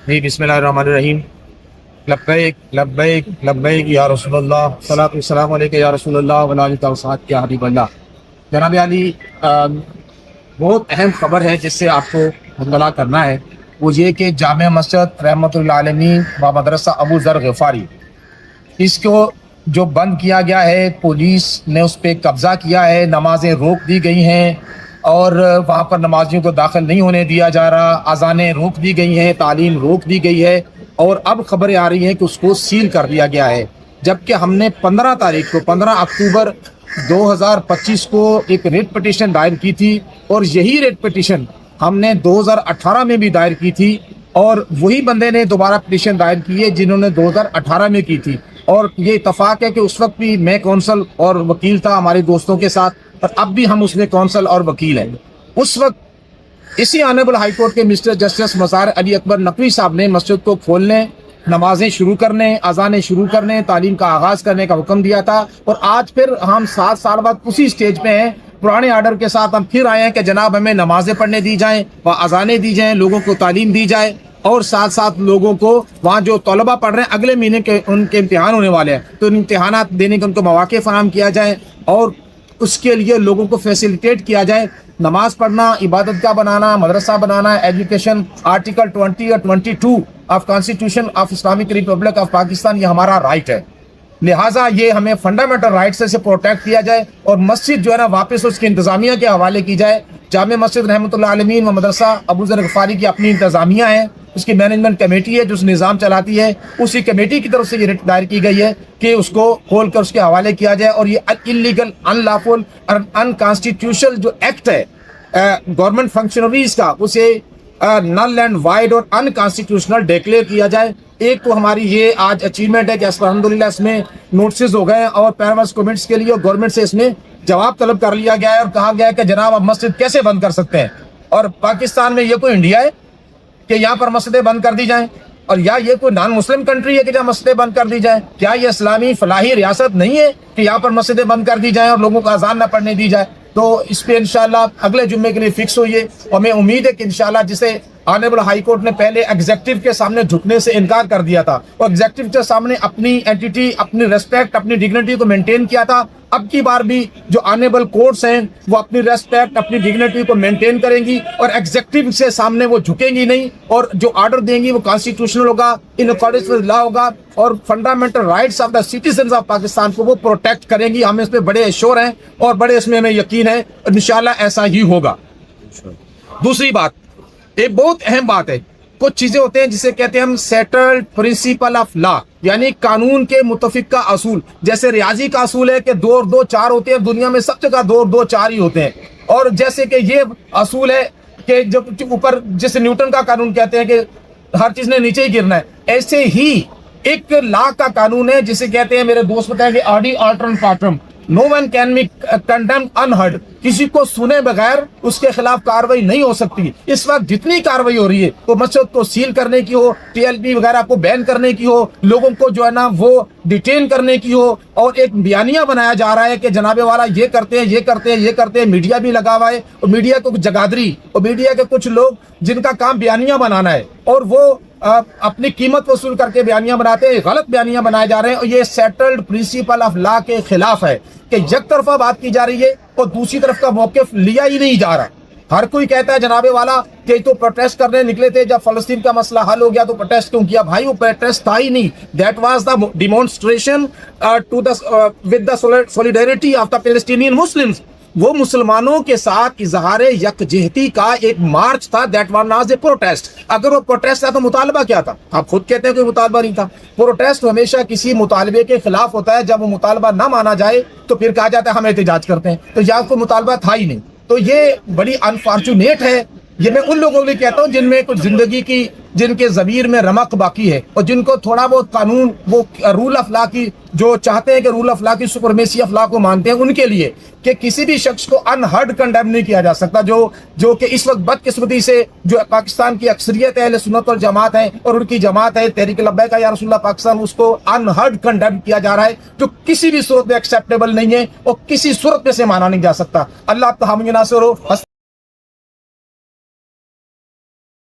جی بسم اللہ الرحمن الرحیم۔ لبیک لبیک لبیک یا رسول اللہ، صلاۃ والسلام علیک یا رسول اللہ وعلی آلہ وصحبہ یا حبیب اللہ۔ جناب علی، بہت اہم خبر ہے جس سے آپ کو مطلع کرنا ہے، وہ یہ کہ جامع مسجد رحمۃ اللہ علیہ و مدرسہ ابو ذر غفاری، اس کو جو بند کیا گیا ہے، پولیس نے اس پہ قبضہ کیا ہے، نمازیں روک دی گئی ہیں اور وہاں پر نمازیوں کو داخل نہیں ہونے دیا جا رہا، اذانیں روک دی گئی ہیں، تعلیم روک دی گئی ہے، اور اب خبریں آ رہی ہیں کہ اس کو سیل کر دیا گیا ہے۔ جبکہ ہم نے 15 اکتوبر 2025 کو ایک ریٹ پٹیشن دائر کی تھی، اور یہی ریٹ پٹیشن ہم نے 2018 میں بھی دائر کی تھی، اور وہی بندے نے دوبارہ پٹیشن دائر کی ہے جنہوں نے 2018 میں کی تھی۔ اور یہ اتفاق ہے کہ اس وقت بھی میں کونسل اور وکیل تھا ہمارے دوستوں کے ساتھ، اور اب بھی ہم اس میں کونسل اور وکیل ہیں۔ اس وقت اسی آنریبل ہائی کورٹ کے مسٹر جسٹس مظہر علی اکبر نقوی صاحب نے مسجد کو کھولنے، نمازیں شروع کرنے، اذانیں شروع کرنے، تعلیم کا آغاز کرنے کا حکم دیا تھا، اور آج پھر ہم 7 سال بعد اسی سٹیج پہ ہیں، پرانے آرڈر کے ساتھ ہم پھر آئے ہیں کہ جناب ہمیں نمازیں پڑھنے دی جائیں، اذانیں دی جائیں، لوگوں کو تعلیم دی جائے، اور ساتھ ساتھ لوگوں کو وہاں جو طلبہ پڑھ رہے ہیں اگلے مہینے کے ان کے امتحان ہونے والے ہیں، تو ان امتحانات دینے کے ان کو مواقع فراہم کیا جائے، اور اس کے لیے لوگوں کو فیسیلیٹیٹ کیا جائے۔ نماز پڑھنا، عبادت گاہ بنانا، مدرسہ بنانا، ایجوکیشن، آرٹیکل 20 اور 22 of constitution of Islamic republic of Pakistan, یہ ہمارا رائٹ ہے، لہٰذا یہ ہمیں فنڈامنٹل رائٹ سے پروٹیکٹ کیا جائے، اور مسجد جو ہے نا واپس اس کی انتظامیہ کے حوالے کی جائے۔ جامع مسجد رحمۃ اللہ علیہ و مدرسہ ابو ذر غفاری کی اپنی انتظامیہ ہے، اس کی مینجمنٹ کمیٹی ہے جو اس نظام چلاتی ہے، اسی کمیٹی کی طرف سے یہ ریٹ دائر کی گئی ہے کہ اس کو کھول کر اس کے حوالے کیا جائے، اور یہ انلیگل، ان لافل اور ان کانسٹیٹیوشنل جو ایکٹ ہے گورنمنٹ فنکشنریز کا، اسے نل اینڈ وائڈ اور ان کانسٹیٹیوشنل ڈیکلیئر کیا جائے۔ ایک تو ہماری یہ آج اچیومنٹ ہے کہ الحمدللہ اس میں نوٹسز ہو گئے، اور پیرامس کومنٹس کے لیے گورنمنٹ سے اس میں جواب طلب کر لیا گیا ہے، اور کہا گیا ہے کہ جناب آپ مسجد کیسے بند کر سکتے ہیں، اور پاکستان میں یہ کوئی انڈیا ہے کہ یہاں پر مسجدیں بند کر دی جائیں، اور یا یہ کوئی نان مسلم کنٹری ہے کہ جہاں مسجدیں بند کر دی جائیں؟ کیا یہ اسلامی فلاحی ریاست نہیں ہے کہ یہاں پر مسجدیں بند کر دی جائیں اور لوگوں کو اذان نہ پڑھنے دی جائے؟ تو اس پہ انشاءاللہ اگلے جمعے کے لیے فکس ہوئی ہے، اور ہمیں امید ہے کہ انشاءاللہ جسے آنریبل ہائی کورٹ نے پہلے ایگزیکٹو کے سامنے جھکنے سے انکار کر دیا تھا، اور ایگزیکٹو کے سامنے اپنی اینٹیٹی، اپنی ریسپیکٹ، اپنی ڈگنیٹی کو مینٹین کیا تھا، اب کی بار بھی جو آنریبل کورٹس ہیں وہ اپنی ریسپیکٹ، اپنی ڈگنیٹی کو مینٹین کریں گی، اور ایگزیکٹو سے سامنے وہ جھکیں گی نہیں، اور جو آرڈر دیں گی وہ کانسٹیٹیوشنل ہوگا، ان اکارڈنس ود لا ہوگا، اور fundamental rights of the citizens of Pakistan کو وہ پروٹیکٹ کریں گی۔ ہم اس پہ بڑے ایشور ہیں، اور بڑے اس میں ہمیں یقین ہے، انشاءاللہ ایسا ہی ہوگا۔ دوسری بات، ایک بہت اہم بات ہے، کچھ چیزیں ہوتے ہیں جسے کہتے ہیں ہم سیٹلڈ پرنسپل آف لا، یعنی قانون کے متفق کا اصول۔ جیسے ریاضی کا اصول ہے کہ 2 اور 2 4 ہوتے ہیں، دنیا میں سب جگہ 2 اور 2 4 ہی ہوتے ہیں، اور جیسے کہ یہ اصول ہے کہ جب اوپر، جیسے نیوٹن کا قانون کہتے ہیں کہ ہر چیز نے نیچے ہی گرنا ہے، ایسے ہی ایک لا کا قانون ہے جسے کہتے ہیں، میرے دوست بتائیں کہ audi alteram partem, no one can be condemned unheard, کسی کو سنے بغیر اس کے خلاف کاروائی نہیں ہو سکتی۔ اس وقت جتنی کاروائی ہو رہی ہے، وہ مسجد کو سیل کرنے کی ہو، ٹی ایل پی وغیرہ کو بین کرنے کی ہو، لوگوں کو جو ہے نا وہ ڈیٹین کرنے کی ہو، اور ایک بیانیہ بنایا جا رہا ہے کہ جناب والا یہ کرتے ہیں، یہ کرتے ہیں، یہ کرتے ہیں، میڈیا بھی لگا ہوا ہے، اور میڈیا کو جگادری، اور میڈیا کے کچھ لوگ جن کا کام بیانیہ بنانا ہے، اور وہ اپنی قیمت وصول کر کے بیانیاں بناتے ہیں، غلط بیانیاں بنائے جا رہے ہیں، اور یہ سیٹلڈ پرنسپل آف لا کے خلاف ہے کہ یک طرفہ بات کی جا رہی ہے، اور دوسری طرف کا موقف لیا ہی نہیں جا رہا۔ ہر کوئی کہتا ہے جناب والا کہ تو پروٹیسٹ کرنے نکلے تھے، جب فلسطین کا مسئلہ حل ہو گیا تو پروٹیسٹ کیوں کیا؟ بھائی وہ پروٹیسٹ تھا ہی نہیں، that was the demonstration with the solidarity of the Palestinian Muslims, وہ مسلمانوں کے ساتھ اظہار یکجہتی کا ایک مارچ تھا، دیٹ واز اے پروٹیسٹ۔ اگر وہ پروٹیسٹ تھا تو مطالبہ کیا تھا؟ آپ خود کہتے ہیں کہ مطالبہ نہیں تھا۔ پروٹیسٹ ہمیشہ کسی مطالبے کے خلاف ہوتا ہے، جب وہ مطالبہ نہ مانا جائے تو پھر کہا جاتا ہے ہم احتجاج کرتے ہیں، تو یا کوئی مطالبہ تھا ہی نہیں۔ تو یہ بڑی انفارچونیٹ ہے، یہ میں ان لوگوں کے لیے کہتا ہوں جن میں کچھ زندگی کی، جن کے ضمیر میں رمق باقی ہے، اور جن کو تھوڑا بہت قانون، وہ رول آف لا کی، جو چاہتے ہیں کہ رول آف لا کی، سپرمیسی آف لا کو مانتے ہیں، ان کے لیے کہ کسی بھی شخص کو انہرڈ کنڈیم نہیں کیا جا سکتا، جو کہ اس وقت بدقسمتی سے جو پاکستان کی اکثریت ہے اہل سنت والجماعت ہے، اور ان کی جماعت ہے تحریک لبیک یا رسول اللہ پاکستان، اس کو انہرڈ کنڈیم کیا جا رہا ہے، جو کسی بھی صورت میں ایکسیپٹیبل نہیں ہے، اور کسی صورت میں سے مانا نہیں جا سکتا۔ اللہ آپ کا حامی ناصر ہو۔